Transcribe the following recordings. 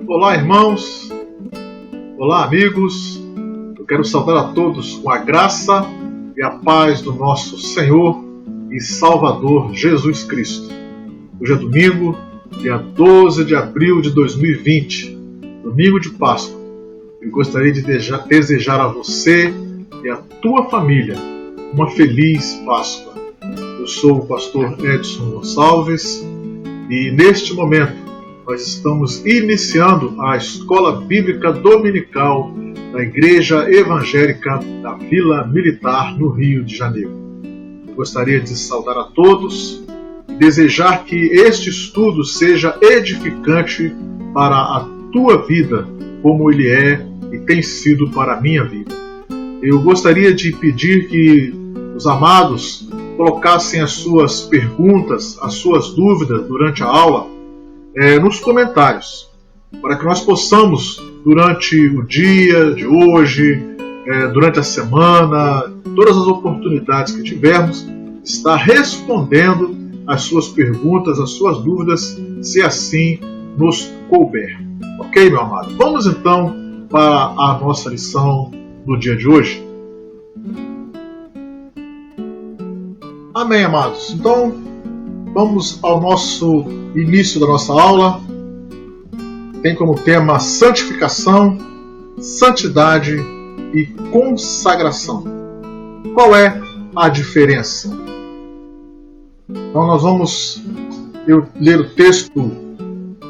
Olá, irmãos. Olá, amigos. Eu quero saudar a todos com a graça e a paz do nosso Senhor e Salvador Jesus Cristo. Hoje é domingo, dia 12 de abril de 2020, domingo de Páscoa. Eu gostaria de desejar a você e a tua família uma feliz Páscoa. Eu sou o pastor Edson Gonçalves e neste momento nós estamos iniciando a Escola Bíblica Dominical da Igreja Evangélica da Vila Militar, no Rio de Janeiro. Eu gostaria de saudar a todos e desejar que este estudo seja edificante para a tua vida, como ele é e tem sido para a minha vida. Eu gostaria de pedir que os amados colocassem as suas perguntas, as suas dúvidas durante a aula nos comentários, para que nós possamos, durante o dia de hoje, durante a semana, todas as oportunidades que tivermos, estar respondendo as suas perguntas, as suas dúvidas, se assim nos couber. Ok, meu amado? Vamos então para a nossa lição do dia de hoje. Amém, amados? Então, vamos ao nosso início da nossa aula. Tem como tema santificação, santidade e consagração. Qual é a diferença? Então nós vamos ler o texto,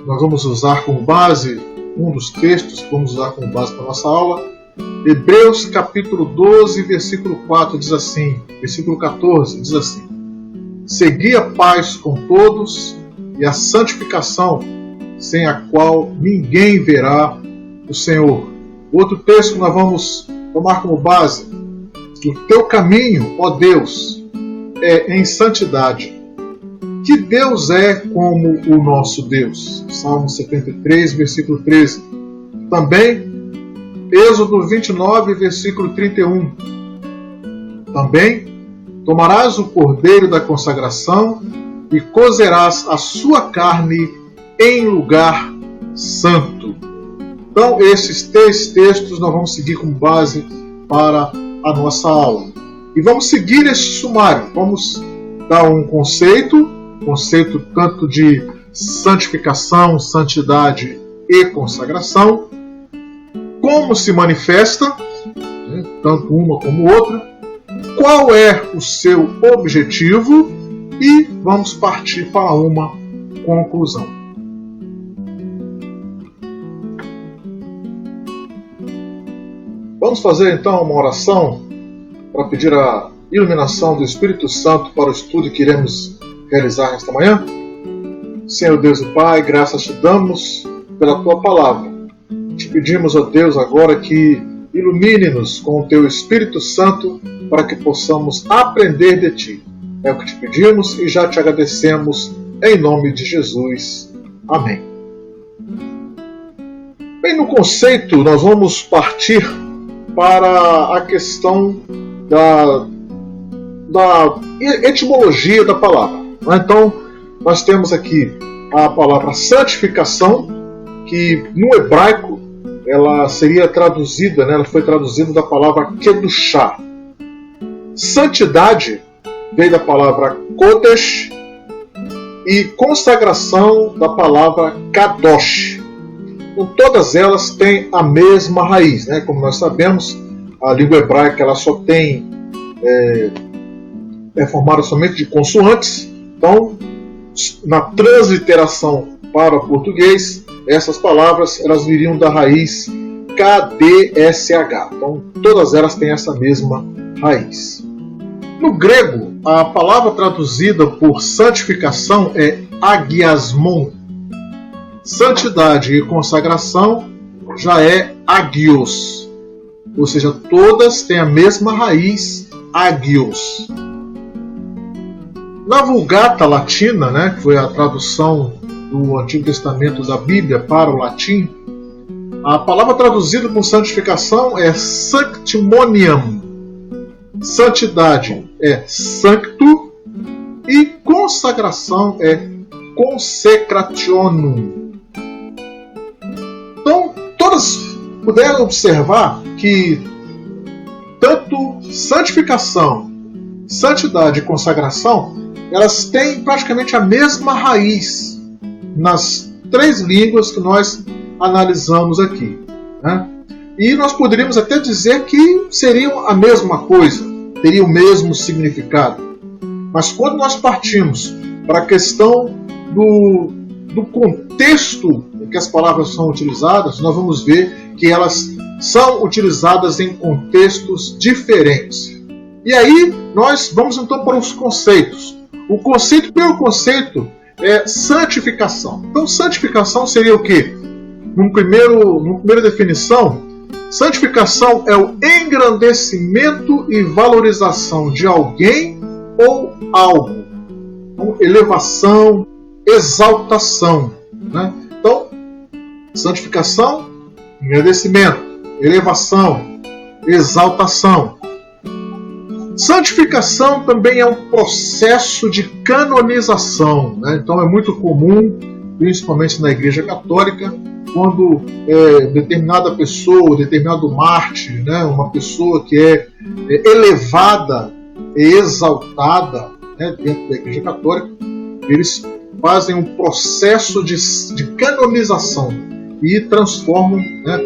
nós vamos usar como base, um dos textos que vamos usar como base para a nossa aula. Hebreus capítulo 12, versículo 4 diz assim, versículo 14 diz assim: segui a paz com todos e a santificação, sem a qual ninguém verá o Senhor. Outro texto que nós vamos tomar como base: o teu caminho, ó Deus, é em santidade. Que Deus é como o nosso Deus? Salmo 73, versículo 13. Também Êxodo 29, versículo 31. Também tomarás o cordeiro da consagração e cozerás a sua carne em lugar santo. Então, esses três textos nós vamos seguir como base para a nossa aula. E vamos seguir este sumário. Vamos dar um conceito tanto de santificação, santidade e consagração, como se manifesta, tanto uma como outra, qual é o seu objetivo e vamos partir para uma conclusão. Vamos fazer então uma oração para pedir a iluminação do Espírito Santo para o estudo que iremos realizar nesta manhã. Senhor Deus e Pai, graças te damos pela tua palavra. Te pedimos, ó Deus, agora que ilumine-nos com o teu Espírito Santo para que possamos aprender de ti. É o que te pedimos e já te agradecemos em nome de Jesus. Amém. Bem, no conceito nós vamos partir para a questão da etimologia da palavra. Então, nós temos aqui a palavra santificação, que no hebraico ela seria traduzida, ela foi traduzida da palavra kedushá. Santidade veio da palavra kodesh e consagração da palavra kadosh. Então, todas elas têm a mesma raiz, Como nós sabemos, a língua hebraica ela só tem é formada somente de consoantes. Então, na transliteração para o português, essas palavras elas viriam da raiz KDSH. Então, todas elas têm essa mesma raiz. No grego, a palavra traduzida por santificação é agiasmon. Santidade e consagração já é agios. Ou seja, todas têm a mesma raiz, agios. Na Vulgata Latina, que foi a tradução do Antigo Testamento da Bíblia para o latim, a palavra traduzida por santificação é sanctimoniam. Santidade é sancto e consagração é consecrationum. nós pudermos observar que tanto santificação, santidade e consagração, elas têm praticamente a mesma raiz nas 3 línguas que nós analisamos aqui, né? E nós poderíamos até dizer que seriam a mesma coisa, teriam o mesmo significado. Mas quando nós partimos para a questão do contexto em que as palavras são utilizadas, nós vamos ver que elas são utilizadas em contextos diferentes. E aí nós vamos então para os conceitos. O primeiro conceito é santificação. Então, santificação seria o quê? Numa primeira definição, santificação é o engrandecimento e valorização de alguém ou algo. Então, elevação, exaltação, né? Então, santificação, engrandecimento, elevação, exaltação. Santificação também é um processo de canonização, né? Então é muito comum, principalmente na Igreja Católica, quando determinada pessoa, determinado mártir, né, uma pessoa que é elevada e exaltada, né, dentro da Igreja Católica, eles fazem um processo de canonização e transformam, né,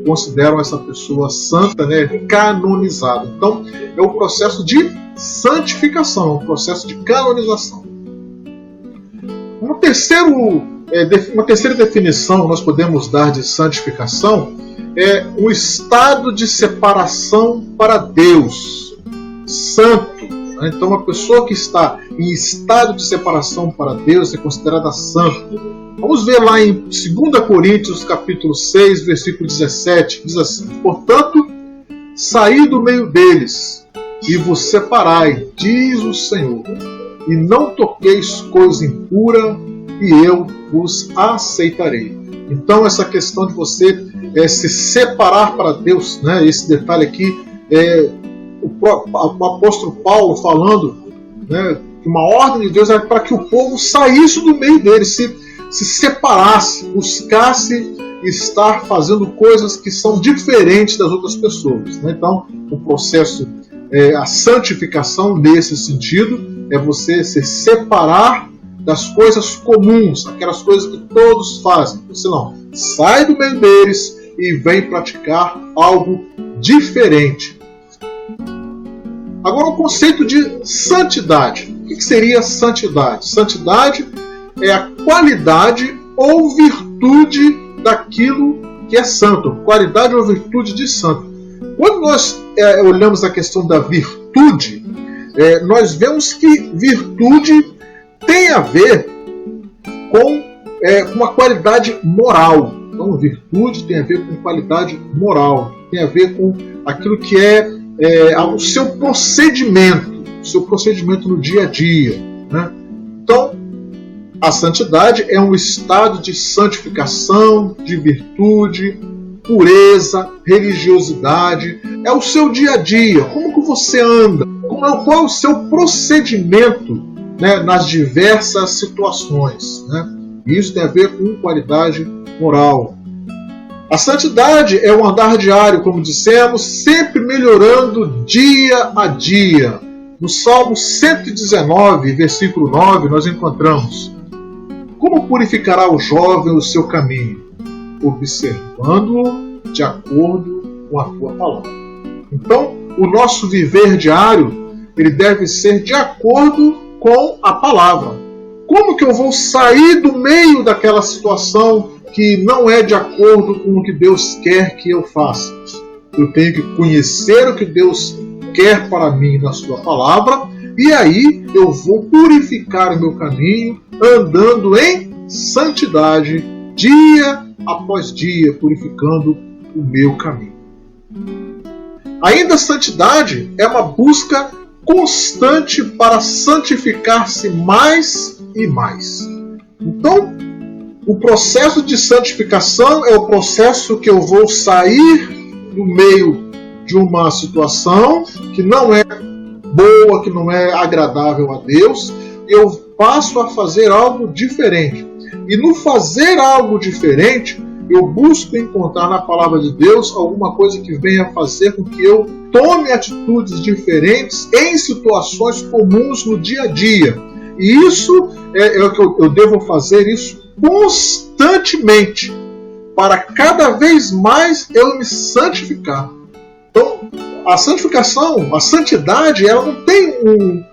consideram essa pessoa santa, né, canonizada. Então, é um processo de santificação, um processo de canonização. Uma terceira definição nós podemos dar de santificação é um estado de separação para Deus, santo. Então, uma pessoa que está em estado de separação para Deus é considerada santa. Vamos ver lá em 2 Coríntios, capítulo 6, versículo 17, diz assim: portanto, saí do meio deles e vos separai, diz o Senhor, e não toqueis coisa impura, e eu vos aceitarei. Então, essa questão de você se separar para Deus, né, esse detalhe aqui é o apóstolo Paulo falando, né, que uma ordem de Deus é para que o povo saísse do meio dele, se separasse, buscasse estar fazendo coisas que são diferentes das outras pessoas, né? Então, o processo, a santificação nesse sentido, é você se separar das coisas comuns, aquelas coisas que todos fazem. Você não sai do meio deles e vem praticar algo diferente. Agora, o conceito de santidade. O que seria santidade? Santidade é a qualidade ou virtude daquilo que é santo. Qualidade ou virtude de santo. Quando nós olhamos a questão da virtude, nós vemos que virtude tem a ver com uma qualidade moral. Então, virtude tem a ver com qualidade moral. Tem a ver com aquilo que é o seu procedimento no dia a dia, né? Então, a santidade é um estado de santificação, de virtude, pureza, religiosidade. É o seu dia a dia, como que você anda, qual é o seu procedimento, né, nas diversas situações, né? Isso tem a ver com qualidade moral. A santidade é um andar diário, como dissemos, sempre melhorando dia a dia. No Salmo 119, versículo 9, nós encontramos: como purificará o jovem o seu caminho? Observando-o de acordo com a tua palavra. Então, o nosso viver diário, ele deve ser de acordo com a palavra. Como que eu vou sair do meio daquela situação que não é de acordo com o que Deus quer que eu faça? Eu tenho que conhecer o que Deus quer para mim na sua palavra, e aí eu vou purificar o meu caminho, andando em santidade, dia após dia, purificando o meu caminho. Ainda a santidade é uma busca constante para santificar-se mais e mais. Então, o processo de santificação é o processo que eu vou sair do meio de uma situação que não é boa, que não é agradável a Deus, e eu passo a fazer algo diferente. E no fazer algo diferente, eu busco encontrar na palavra de Deus alguma coisa que venha fazer com que eu tome atitudes diferentes em situações comuns no dia a dia. E isso é o que eu devo fazer isso constantemente, para cada vez mais eu me santificar. Então, a santificação, a santidade, ela não tem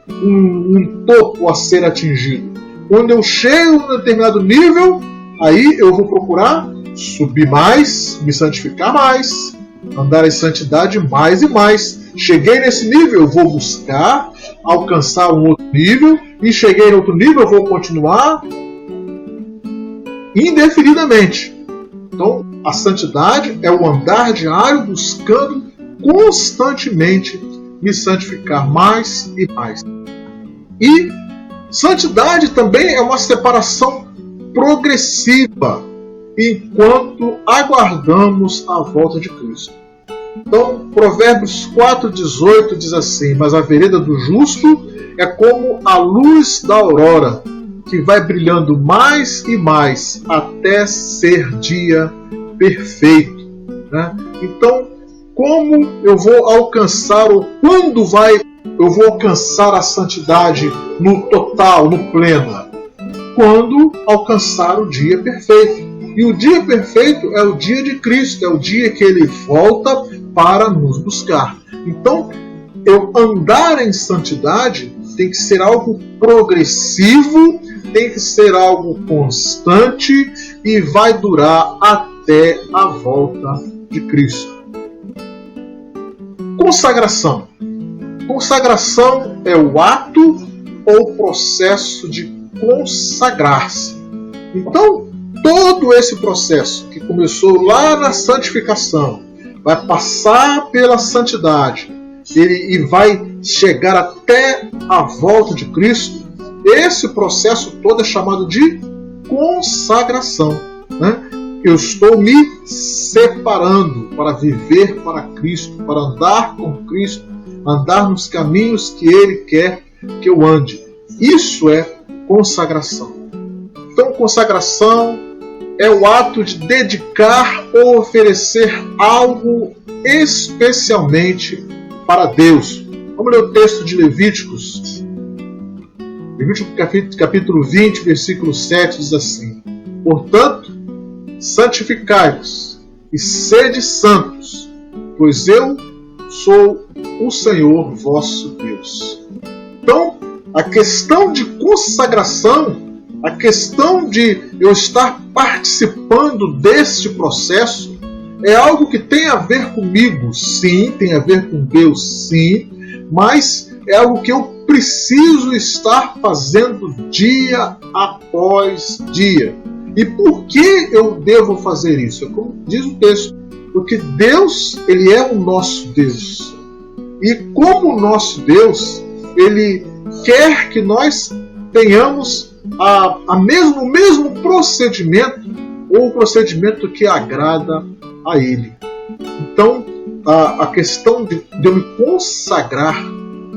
um topo a ser atingido. Quando eu chego em um determinado nível, aí eu vou procurar subir mais, me santificar mais, andar em santidade mais e mais. Cheguei nesse nível, eu vou buscar alcançar um outro nível, e cheguei em outro nível, eu vou continuar indefinidamente. Então, a santidade é o andar diário buscando constantemente me santificar mais e mais. E santidade também é uma separação progressiva enquanto aguardamos a volta de Cristo. Então, Provérbios 4,18 diz assim: mas a vereda do justo é como a luz da aurora, que vai brilhando mais e mais até ser dia perfeito. Né? Então, como eu vou alcançar, ou quando eu vou alcançar a santidade no total, no pleno? Quando alcançar o dia perfeito. E o dia perfeito é o dia de Cristo, é o dia que Ele volta para nos buscar. Então, eu andar em santidade tem que ser algo progressivo, tem que ser algo constante e vai durar até a volta de Cristo. Consagração. Consagração é o ato ou processo de consagrar-se. Então, todo esse processo que começou lá na santificação vai passar pela santidade e vai chegar até a volta de Cristo. Esse processo todo é chamado de consagração. Né? Eu estou me separando para viver para Cristo, para andar com Cristo, andar nos caminhos que Ele quer que eu ande. Isso é consagração. Então, consagração é o ato de dedicar ou oferecer algo especialmente para Deus. Vamos ler o texto de Levíticos. Levítico capítulo 20, versículo 7 diz assim: portanto, santificai-vos e sede santos, pois eu sou o Senhor vosso Deus. Então, a questão de consagração, a questão de eu estar participando deste processo, é algo que tem a ver comigo, sim, tem a ver com Deus, sim, mas é algo que eu preciso estar fazendo dia após dia. E por que eu devo fazer isso? Como diz o texto, porque Deus, Ele é o nosso Deus. E como o nosso Deus, Ele quer que nós tenhamos o mesmo procedimento, ou o procedimento que agrada a Ele. Então, a questão de eu me consagrar,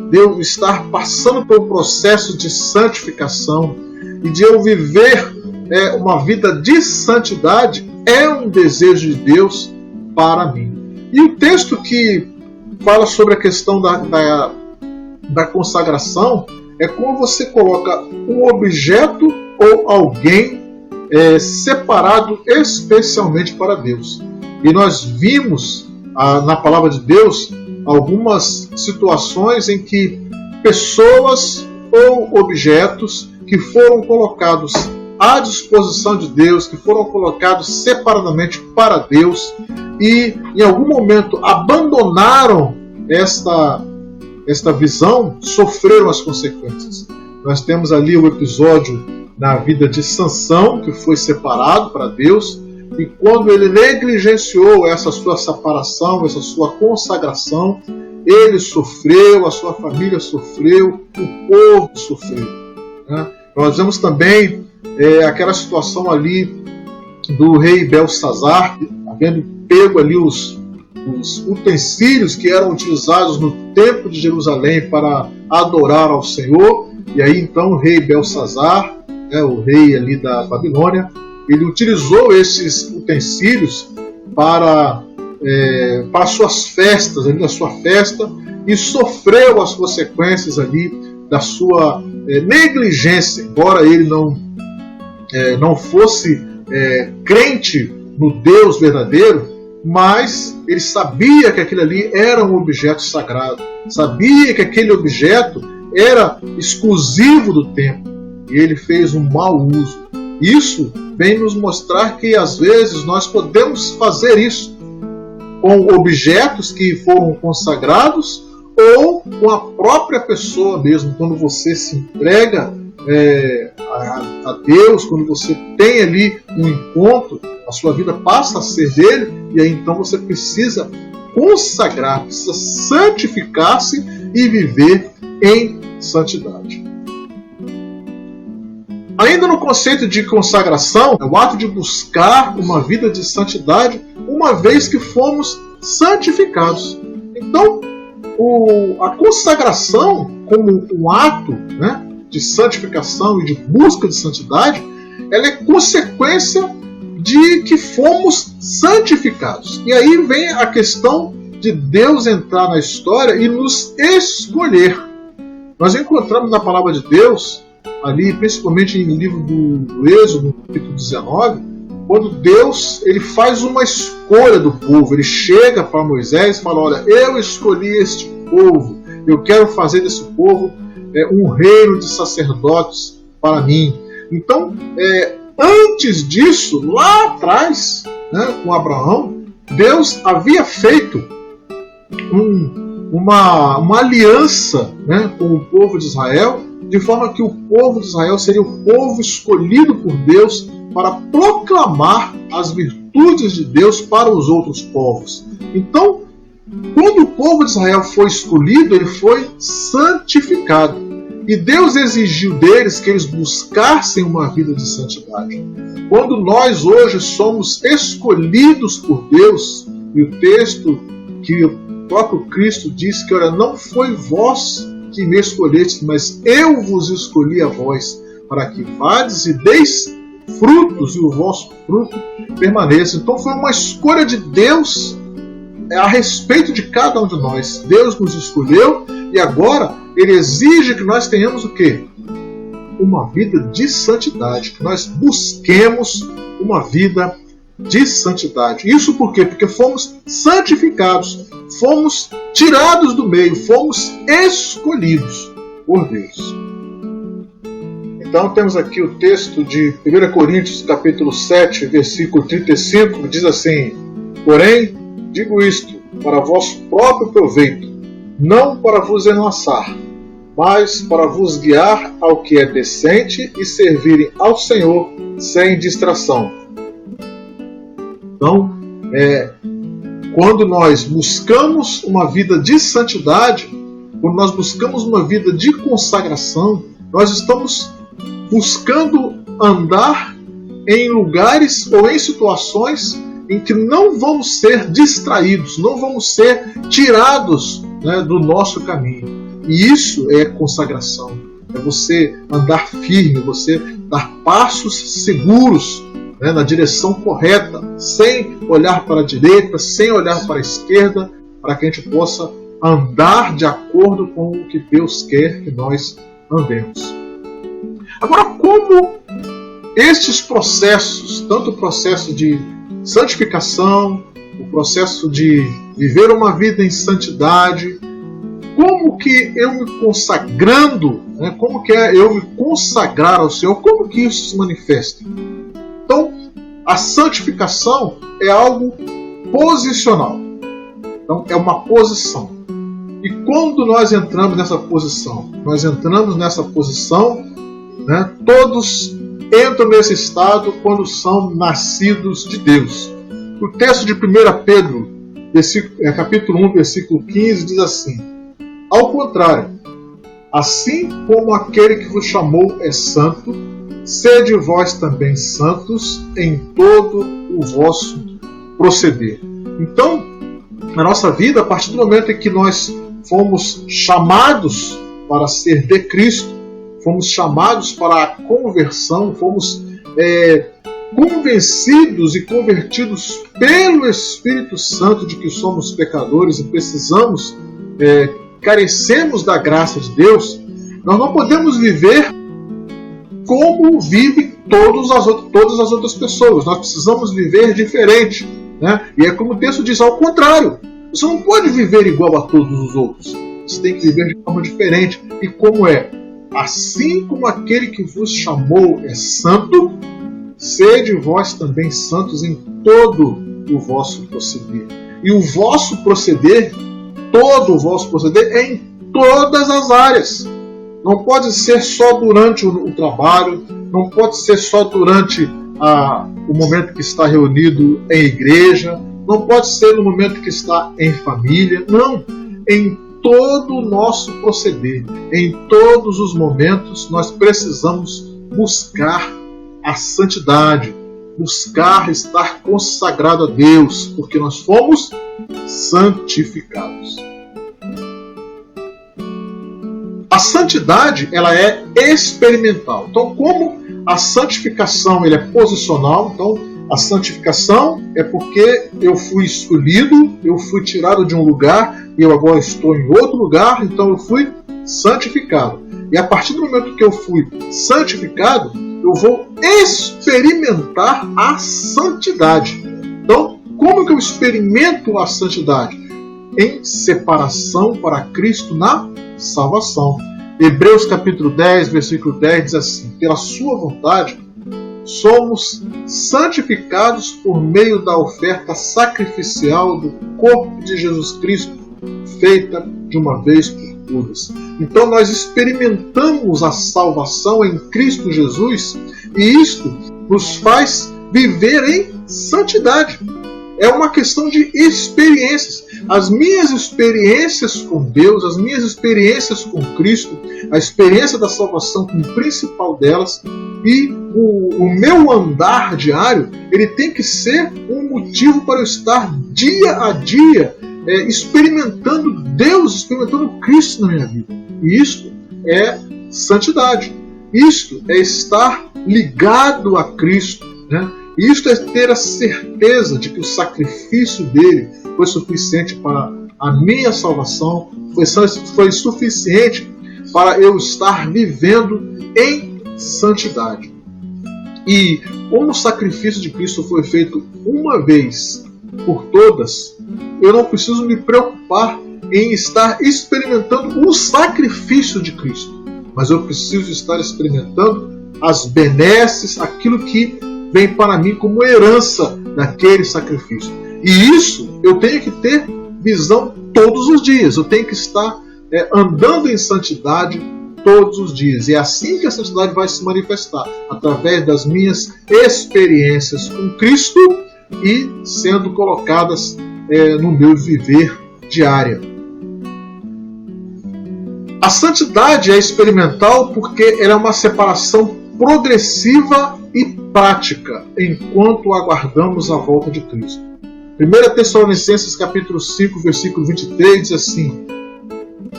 de eu estar passando pelo processo de santificação e de eu viver uma vida de santidade é um desejo de Deus para mim. E o texto que fala sobre a questão da consagração é quando você coloca um objeto ou alguém separado especialmente para Deus. E nós vimos na palavra de Deus algumas situações em que pessoas ou objetos que foram colocados à disposição de Deus, que foram colocados separadamente para Deus e em algum momento abandonaram esta visão, sofreram as consequências. Nós temos ali o episódio na vida de Sansão, que foi separado para Deus, e quando ele negligenciou essa sua separação, essa sua consagração, ele sofreu, a sua família sofreu, o povo sofreu. Né? Nós vemos também aquela situação ali do rei Belsazar, havendo pego ali os utensílios que eram utilizados no templo de Jerusalém para adorar ao Senhor, e aí então o rei Belsazar, o rei ali da Babilônia, ele utilizou esses utensílios para suas festas, ali na sua festa, e sofreu as consequências ali da sua negligência, embora ele não fosse crente no Deus verdadeiro, mas ele sabia que aquilo ali era um objeto sagrado, sabia que aquele objeto era exclusivo do templo, e ele fez um mau uso. Isso vem nos mostrar que às vezes nós podemos fazer isso com objetos que foram consagrados ou com a própria pessoa mesmo, quando você se entrega a Deus, quando você tem ali um encontro, a sua vida passa a ser dele, e aí então você precisa consagrar, precisa santificar-se e viver em santidade. Ainda no conceito de consagração, é o ato de buscar uma vida de santidade, uma vez que fomos santificados. Então, a consagração como um ato, né, de santificação e de busca de santidade, ela é consequência de que fomos santificados. E aí vem a questão de Deus entrar na história e nos escolher. Nós encontramos na palavra de Deus, ali principalmente no livro do Êxodo, no capítulo 19, quando Deus ele faz uma escolha do povo. Ele chega para Moisés e fala: olha, eu escolhi este povo, eu quero fazer desse povo um reino de sacerdotes para mim. Então, antes disso, lá atrás, né, com Abraão, Deus havia feito uma aliança, né, com o povo de Israel, de forma que o povo de Israel seria o povo escolhido por Deus para proclamar as virtudes de Deus para os outros povos. Então, quando o povo de Israel foi escolhido, ele foi santificado. E Deus exigiu deles que eles buscassem uma vida de santidade. Quando nós hoje somos escolhidos por Deus, e o texto que o próprio Cristo diz que, olha, não foi vós que me escolhestes, mas eu vos escolhi a vós, para que vades e deis frutos, e o vosso fruto permaneça. Então foi uma escolha de Deus a respeito de cada um de nós. Deus nos escolheu e agora Ele exige que nós tenhamos o quê? Uma vida de santidade, que nós busquemos uma vida de santidade. Isso por quê? Porque fomos santificados, fomos tirados do meio, fomos escolhidos por Deus. Então temos aqui o texto de 1 Coríntios capítulo 7, versículo 35, que diz assim: porém, digo isto para vosso próprio proveito, não para vos enlaçar, mas para vos guiar ao que é decente e servirem ao Senhor sem distração. Então, quando nós buscamos uma vida de santidade, quando nós buscamos uma vida de consagração, nós estamos buscando andar em lugares ou em situações em que não vamos ser distraídos, não vamos ser tirados, né, do nosso caminho. E isso é consagração. É você andar firme, você dar passos seguros, né, na direção correta, sem olhar para a direita, sem olhar para a esquerda, para que a gente possa andar de acordo com o que Deus quer que nós andemos. Agora, como estes processos, tanto o processo de santificação, o processo de viver uma vida em santidade, como que eu me consagrando, né, como que é eu me consagrar ao Senhor, como que isso se manifesta? Então, a santificação é algo posicional. Então, é uma posição. E quando nós entramos nessa posição? Nós entramos nessa posição, né, todos entram nesse estado quando são nascidos de Deus. O texto de 1 Pedro, capítulo 1, versículo 15, diz assim: ao contrário, assim como aquele que vos chamou é santo, sede vós também santos em todo o vosso proceder. Então, na nossa vida, a partir do momento em que nós fomos chamados para ser de Cristo, fomos chamados para a conversão, fomos convencidos e convertidos pelo Espírito Santo de que somos pecadores e precisamos, carecemos da graça de Deus, nós não podemos viver como vivem todas as outras pessoas. Nós precisamos viver diferente, né? E é como o texto diz, ao contrário. Você não pode viver igual a todos os outros. Você tem que viver de forma diferente. E como é? Assim como aquele que vos chamou é santo, sede vós também santos em todo o vosso proceder. E o vosso proceder, todo o vosso proceder, é em todas as áreas. Não pode ser só durante o trabalho, não pode ser só durante o momento que está reunido em igreja, não pode ser no momento que está em família, não. Em todo o nosso proceder, em todos os momentos, nós precisamos buscar a santidade, buscar estar consagrado a Deus, porque nós fomos santificados. A santidade, ela é experimental. Então, como a santificação ela é posicional, então a santificação é porque eu fui escolhido, eu fui tirado de um lugar e eu agora estou em outro lugar, então eu fui santificado. E a partir do momento que eu fui santificado, eu vou experimentar a santidade. Então, como que eu experimento a santidade? Em separação para Cristo na salvação. Hebreus capítulo 10, versículo 10 diz assim: pela sua vontade somos santificados por meio da oferta sacrificial do corpo de Jesus Cristo, feita de uma vez por todas. Então nós experimentamos a salvação em Cristo Jesus e isto nos faz viver em santidade. É uma questão de experiências. As minhas experiências com Deus, as minhas experiências com Cristo, a experiência da salvação como principal delas, e o meu andar diário, ele tem que ser um motivo para eu estar dia a dia experimentando Deus, experimentando Cristo na minha vida. E isto é santidade. Isto é estar ligado a Cristo, né? Isto é ter a certeza de que o sacrifício dele foi suficiente para a minha salvação, foi suficiente para eu estar vivendo em santidade. E como o sacrifício de Cristo foi feito uma vez por todas, eu não preciso me preocupar em estar experimentando o sacrifício de Cristo, mas eu preciso estar experimentando as benesses, aquilo que vem para mim como herança daquele sacrifício. E isso eu tenho que ter visão todos os dias. Eu tenho que estar andando em santidade todos os dias. E é assim que a santidade vai se manifestar, através das minhas experiências com Cristo e sendo colocadas no meu viver diário. A santidade é experimental porque ela é uma separação progressiva e prática enquanto aguardamos a volta de Cristo. 1 Tessalonicenses capítulo 5, versículo 23 diz assim: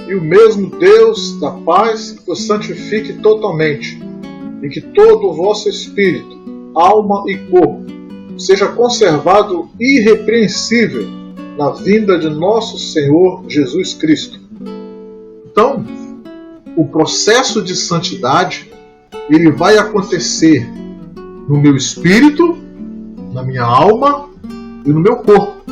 e o mesmo Deus da paz vos santifique totalmente, e que todo o vosso espírito, alma e corpo seja conservado irrepreensível na vinda de nosso Senhor Jesus Cristo. Então, o processo de santidade ele vai acontecer no meu espírito, na minha alma e no meu corpo,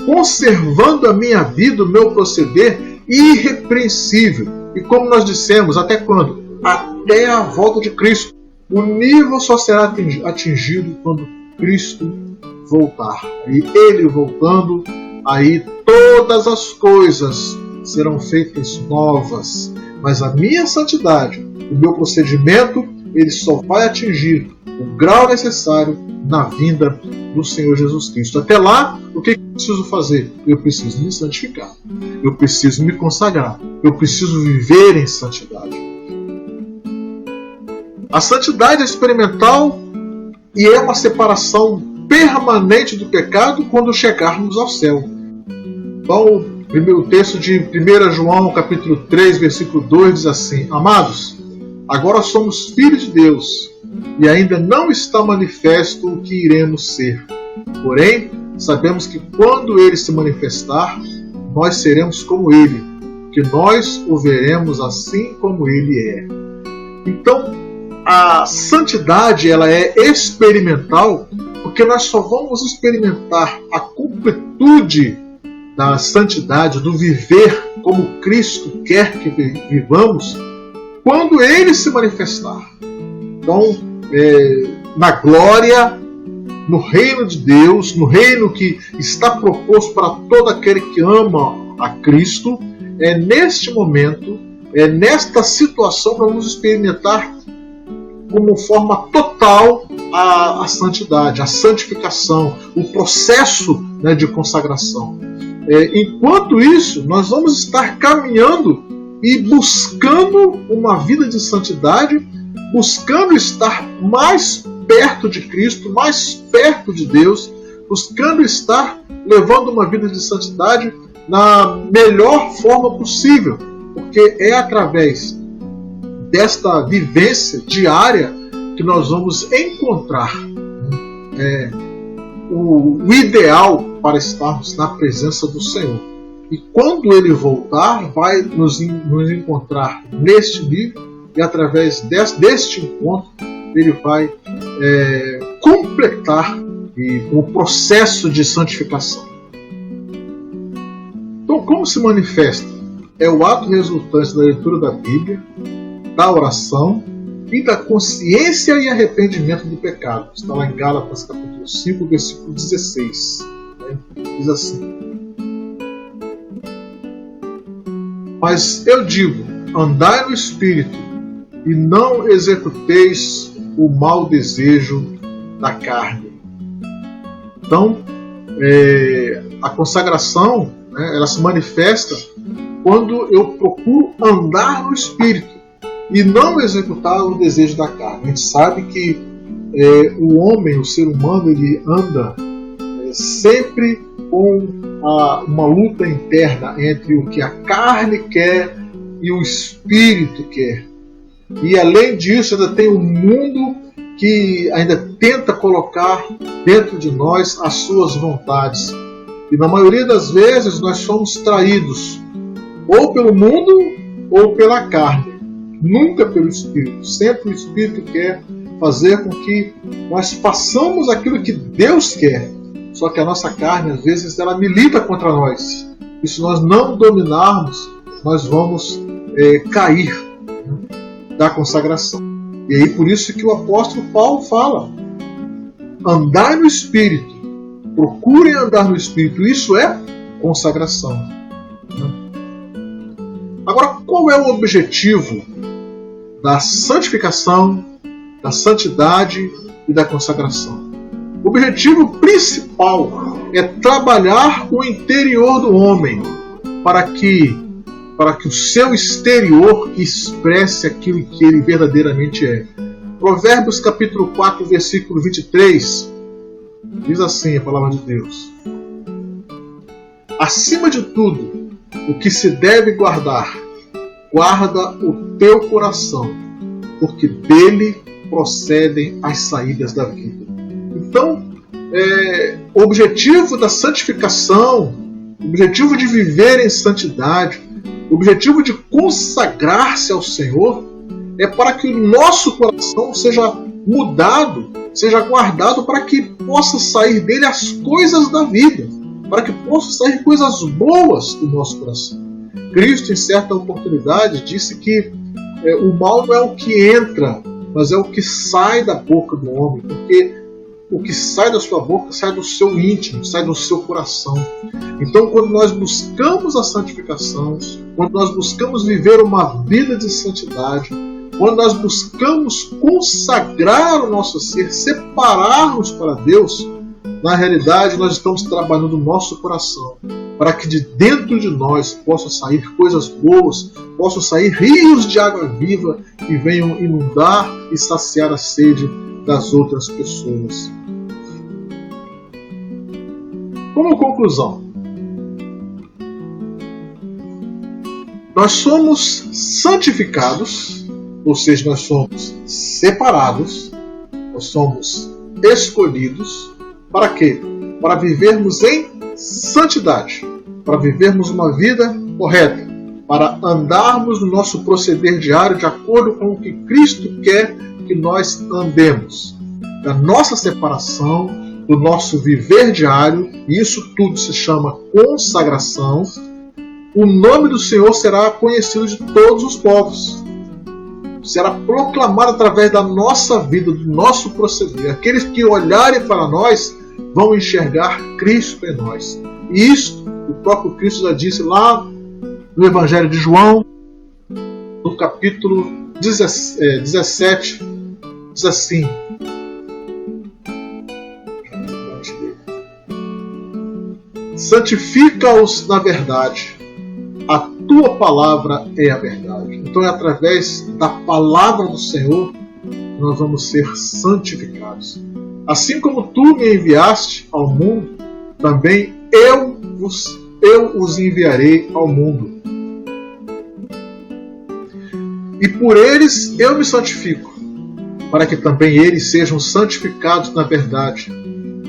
conservando a minha vida, o meu proceder irrepreensível. E como nós dissemos, até quando? Até a volta de Cristo. O nível só será atingido quando Cristo voltar. E Ele voltando, aí todas as coisas serão feitas novas. Mas a minha santidade, o meu procedimento, ele só vai atingir o grau necessário na vinda do Senhor Jesus Cristo. Até lá, o que eu preciso fazer? Eu preciso me santificar. Eu preciso me consagrar. Eu preciso viver em santidade. A santidade é experimental e é uma separação permanente do pecado quando chegarmos ao céu. Então, o texto de 1 João, capítulo 3, versículo 2, diz assim: amados, agora somos filhos de Deus, e ainda não está manifesto o que iremos ser. Porém, sabemos que quando ele se manifestar, nós seremos como ele, que nós o veremos assim como ele é. Então, a santidade ela é experimental, porque nós só vamos experimentar a completude da santidade, do viver como Cristo quer que vivamos, quando ele se manifestar. Então, na glória, no reino de Deus, no reino que está proposto para todo aquele que ama a Cristo, é neste momento, é nesta situação que vamos experimentar como forma total a santidade, a santificação, o processo, né, de consagração. Enquanto isso, nós vamos estar caminhando e buscando uma vida de santidade, buscando estar mais perto de Cristo, mais perto de Deus, buscando estar levando uma vida de santidade na melhor forma possível, porque é através desta vivência diária que nós vamos encontrar o ideal para estarmos na presença do Senhor. E quando Ele voltar, vai nos encontrar neste nível, e através deste encontro Ele vai completar o processo de santificação. Então, como se manifesta? É o ato resultante da leitura da Bíblia, da oração e da consciência e arrependimento do pecado. Está lá em Gálatas capítulo 5, versículo 16. Diz assim: mas eu digo, andai no Espírito, e não executeis o mau desejo da carne. Então, a consagração, ela se manifesta quando eu procuro andar no Espírito e não executar o desejo da carne. A gente sabe que o homem, o ser humano, ele anda sempre com uma luta interna entre o que a carne quer e o Espírito quer. E além disso, ainda tem um mundo que ainda tenta colocar dentro de nós as suas vontades. E na maioria das vezes nós somos traídos ou pelo mundo ou pela carne, nunca pelo Espírito. Sempre o Espírito quer fazer com que nós façamos aquilo que Deus quer. Só que a nossa carne, às vezes, ela milita contra nós. E se nós não dominarmos, nós vamos cair da consagração. E aí por isso que o apóstolo Paulo fala: andai no Espírito, procurem andar no Espírito. Isso é consagração. Agora, qual é o objetivo da santificação, da santidade e da consagração? O objetivo principal é trabalhar o interior do homem para que o seu exterior expresse aquilo que ele verdadeiramente é. Provérbios capítulo 4, versículo 23, diz assim a palavra de Deus: acima de tudo, o que se deve guardar, guarda o teu coração, porque dele procedem as saídas da vida. Então, o objetivo da santificação, o objetivo de viver em santidade, o objetivo de consagrar-se ao Senhor é para que o nosso coração seja mudado, seja guardado, para que possa sair dele as coisas da vida, para que possam sair coisas boas do nosso coração. Cristo, em certa oportunidade, disse que o mal não é o que entra, mas é o que sai da boca do homem, porque o que sai da sua boca sai do seu íntimo, sai do seu coração. Então, quando nós buscamos a santificação, quando nós buscamos viver uma vida de santidade, quando nós buscamos consagrar o nosso ser, separar-nos para Deus, na realidade nós estamos trabalhando o nosso coração, para que de dentro de nós possam sair coisas boas, possam sair rios de água viva que venham inundar e saciar a sede das outras pessoas. Como conclusão, nós somos santificados, ou seja, nós somos separados Nós somos escolhidos para quê? Para vivermos em santidade, para vivermos uma vida correta, para andarmos no nosso proceder diário de acordo com o que Cristo quer que nós andemos. Da nossa separação, do nosso viver diário, e isso tudo se chama consagração, o nome do Senhor será conhecido de todos os povos. Será proclamado através da nossa vida, do nosso proceder. Aqueles que olharem para nós vão enxergar Cristo em nós. E isto o próprio Cristo já disse lá no Evangelho de João, no capítulo 17, diz assim: santifica-os na verdade, a tua palavra é a verdade. Então é através da palavra do Senhor que nós vamos ser santificados. Assim como tu me enviaste ao mundo, também eu os enviarei ao mundo. E por eles eu me santifico, para que também eles sejam santificados na verdade.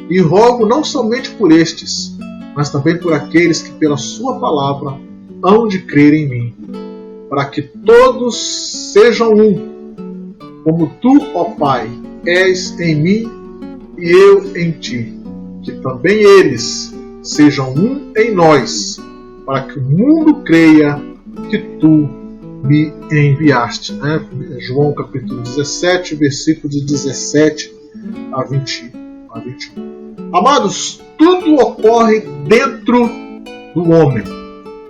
E rogo não somente por estes, mas também por aqueles que pela sua palavra hão de crer em mim, para que todos sejam um, como tu, ó Pai, és em mim e eu em ti, que também eles sejam um em nós, para que o mundo creia que tu me enviaste. João capítulo 17, versículos 17 a 21. Amados, tudo ocorre dentro do homem.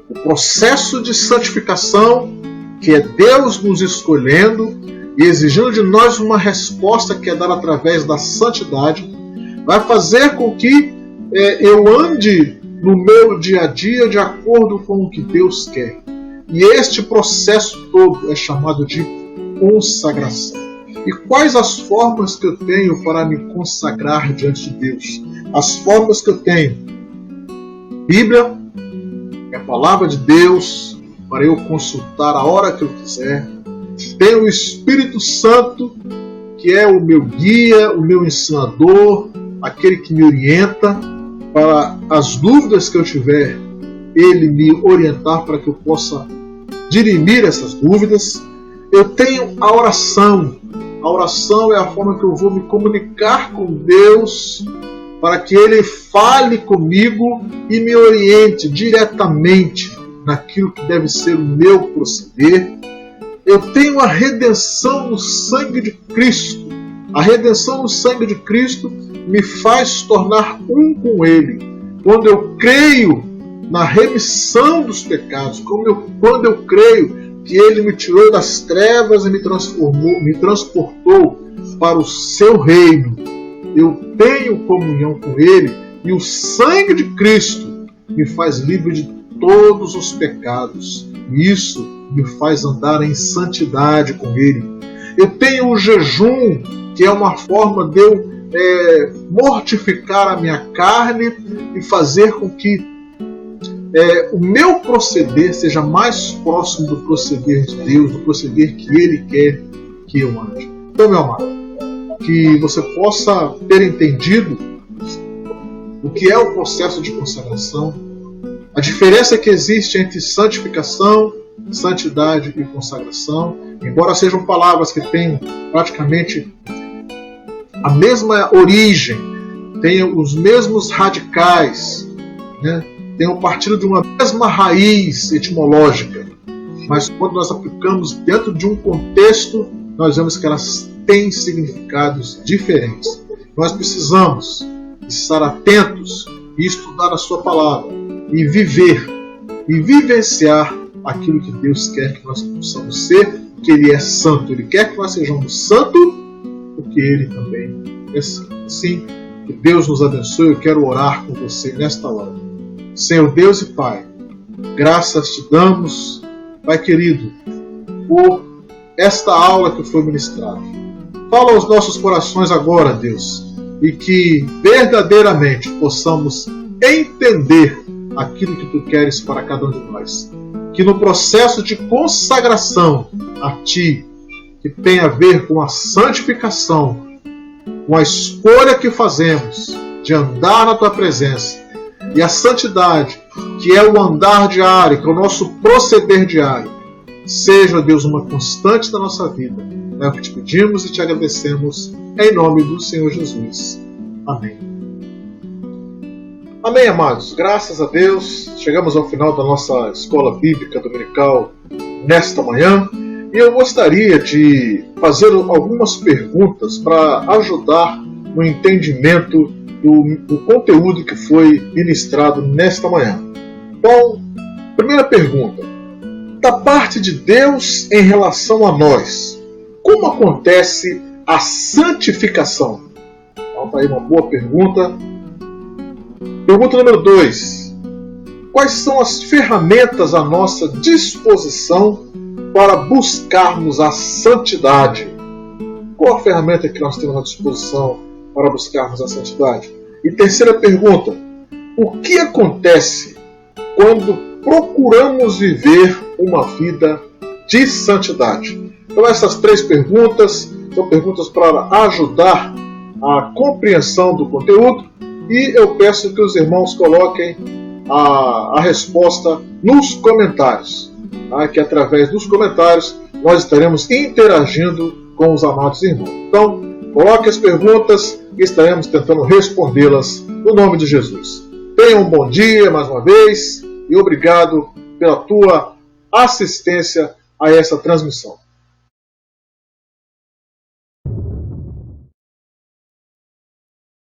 O processo de santificação, que é Deus nos escolhendo e exigindo de nós uma resposta que é dada através da santidade, vai fazer com que eu ande no meu dia a dia de acordo com o que Deus quer. E este processo todo é chamado de consagração. E quais as formas que eu tenho para me consagrar diante de Deus? As formas que eu tenho: Bíblia, é a palavra de Deus, para eu consultar a hora que eu quiser. Tenho o Espírito Santo, que é o meu guia, o meu ensinador, aquele que me orienta para as dúvidas que eu tiver, ele me orientar para que eu possa dirimir essas dúvidas. Eu tenho a oração. A oração é a forma que eu vou me comunicar com Deus, para que Ele fale comigo e me oriente diretamente naquilo que deve ser o meu proceder. Eu tenho a redenção no sangue de Cristo. A redenção no sangue de Cristo me faz tornar um com Ele. Quando eu creio na remissão dos pecados, quando eu creio que Ele me tirou das trevas e me transportou para o seu reino, eu tenho comunhão com Ele, e o sangue de Cristo me faz livre de todos os pecados. E isso me faz andar em santidade com Ele. Eu tenho o jejum, que é uma forma de eu mortificar a minha carne e fazer com que o meu proceder seja mais próximo do proceder de Deus, do proceder que Ele quer que eu ande. Então, meu amado, que você possa ter entendido o que é o processo de consagração, a diferença que existe entre santificação, santidade e consagração, embora sejam palavras que tenham praticamente a mesma origem, tenham os mesmos radicais, tenham partido de uma mesma raiz etimológica, mas quando nós aplicamos dentro de um contexto, nós vemos que elas têm significados diferentes. Nós precisamos estar atentos e estudar a sua palavra e viver e vivenciar aquilo que Deus quer que nós possamos ser, porque Ele é santo. Ele quer que nós sejamos santos, porque Ele também é santo. Sim, que Deus nos abençoe. Eu quero orar com você nesta hora. Senhor Deus e Pai, graças te damos, Pai querido, por esta aula que foi ministrada. Fala aos nossos corações agora, Deus, e que verdadeiramente possamos entender aquilo que Tu queres para cada um de nós. Que no processo de consagração a Ti, que tem a ver com a santificação, com a escolha que fazemos de andar na Tua presença e a santidade, que é o andar diário, que é o nosso proceder diário, seja, Deus, uma constante da nossa vida. É o que te pedimos e te agradecemos, em nome do Senhor Jesus. Amém. Amém, amados. Graças a Deus, chegamos ao final da nossa escola bíblica dominical nesta manhã. E eu gostaria de fazer algumas perguntas para ajudar no entendimento do conteúdo que foi ministrado nesta manhã. Então, primeira pergunta. Da parte de Deus em relação a nós, como acontece a santificação? Então, está aí uma boa pergunta. Pergunta número 2. Quais são as ferramentas à nossa disposição para buscarmos a santidade? Qual a ferramenta que nós temos à disposição para buscarmos a santidade? E terceira pergunta. O que acontece quando procuramos viver uma vida de santidade? Então essas 3 perguntas são perguntas para ajudar a compreensão do conteúdo e eu peço que os irmãos coloquem a resposta nos comentários, tá? Que através dos comentários nós estaremos interagindo com os amados irmãos. Então, coloque as perguntas e estaremos tentando respondê-las no nome de Jesus. Tenha um bom dia mais uma vez e obrigado pela tua assistência a essa transmissão.